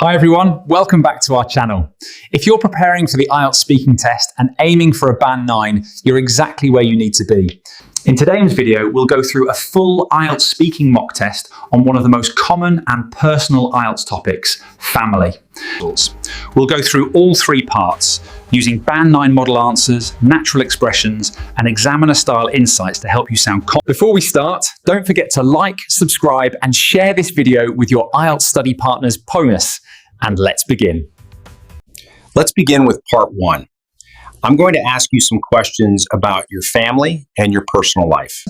Hi everyone, welcome back to our channel. If you're preparing for the IELTS speaking test and aiming for a band 9, you're exactly where you need to be. In today's video, we'll go through a full IELTS speaking mock test on one of the most common and personal IELTS topics, family. We'll go through all three parts, using band 9 model answers, natural expressions, and examiner-style insights to help you sound confident. Before we start, don't forget to like, subscribe, and share this video with your IELTS study partners, PONUS. And let's begin. Let's begin with part 1. I'm going to ask you some questions about your family and your personal life.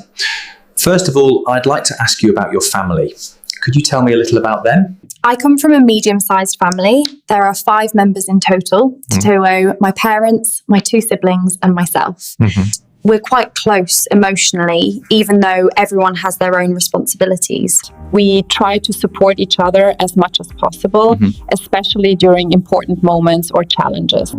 First of all, I'd like to ask you about your family. Could you tell me a little about them? I come from a medium-sized family. There are 5 members in total, my parents, my 2 siblings, and myself. We're quite close emotionally, even though everyone has their own responsibilities. We try to support each other as much as possible, especially during important moments or challenges.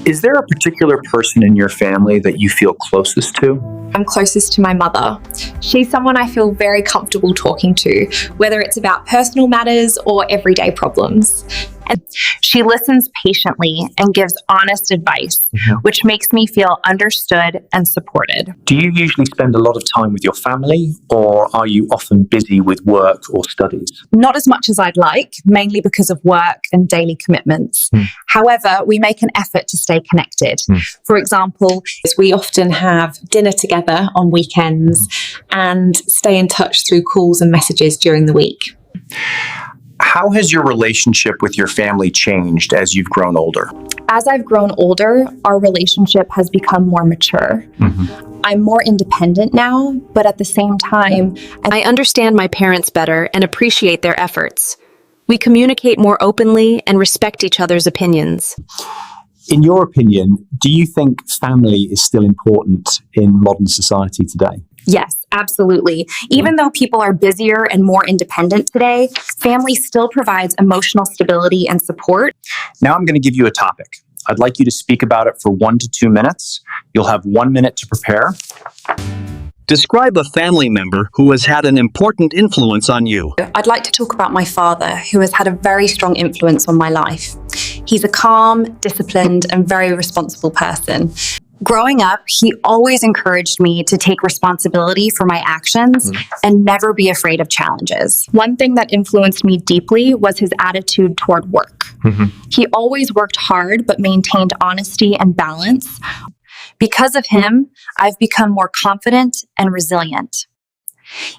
Is there a particular person in your family that you feel closest to? I'm closest to my mother. She's someone I feel very comfortable talking to, whether it's about personal matters or everyday problems. And she listens patiently and gives honest advice, which makes me feel understood and supported. Do you usually spend a lot of time with your family, or are you often busy with work or studies? Not as much as I'd like, mainly because of work and daily commitments. However, we make an effort to stay connected. For example, we often have dinner together on weekends and stay in touch through calls and messages during the week. How has your relationship with your family changed as you've grown older? As I've grown older, our relationship has become more mature. I'm more independent now, but at the same time, I understand my parents better and appreciate their efforts. We communicate more openly and respect each other's opinions. In your opinion, do you think family is still important in modern society today? Yes, absolutely. Even though people are busier and more independent today, family still provides emotional stability and support. Now I'm going to give you a topic. I'd like you to speak about it for 1 to 2 minutes. You'll have 1 minute to prepare. Describe a family member who has had an important influence on you. I'd like to talk about my father, who has had a very strong influence on my life. He's a calm, disciplined, and very responsible person. Growing up, he always encouraged me to take responsibility for my actions and never be afraid of challenges. One thing that influenced me deeply was his attitude toward work. He always worked hard but maintained honesty and balance. Because of him, I've become more confident and resilient.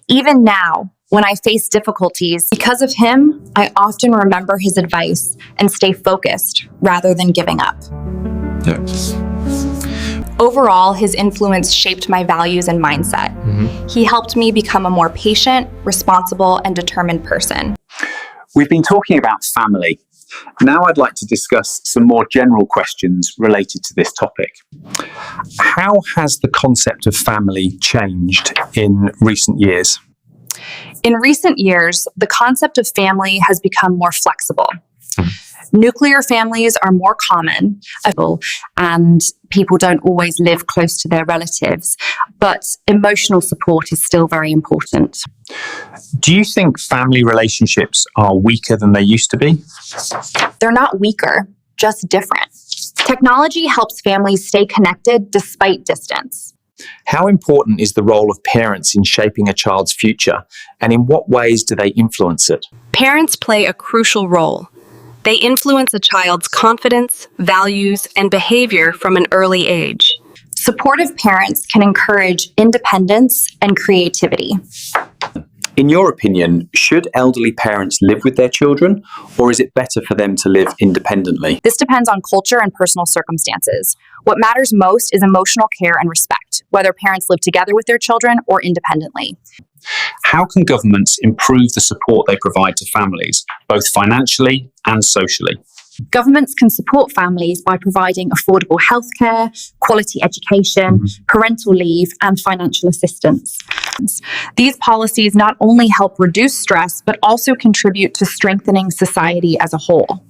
Even now, when I face difficulties, because of him, I often remember his advice and stay focused rather than giving up. Overall, his influence shaped my values and mindset. He helped me become a more patient, responsible, and determined person. We've been talking about family. Now I'd like to discuss some more general questions related to this topic. How has the concept of family changed in recent years? In recent years, the concept of family has become more flexible. Nuclear families are more common, and people don't always live close to their relatives, but emotional support is still very important. Do you think family relationships are weaker than they used to be? They're not weaker, just different. Technology helps families stay connected despite distance. How important is the role of parents in shaping a child's future, and in what ways do they influence it? Parents play a crucial role. They influence a child's confidence, values, and behavior from an early age. Supportive parents can encourage independence and creativity. In your opinion, should elderly parents live with their children, or is it better for them to live independently? This depends on culture and personal circumstances. What matters most is emotional care and respect, whether parents live together with their children or independently. How can governments improve the support they provide to families, both financially and socially? Governments can support families by providing affordable healthcare, quality education, parental leave, and financial assistance. These policies not only help reduce stress, but also contribute to strengthening society as a whole.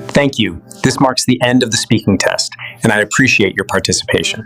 Thank you. This marks the end of the speaking test, and I appreciate your participation.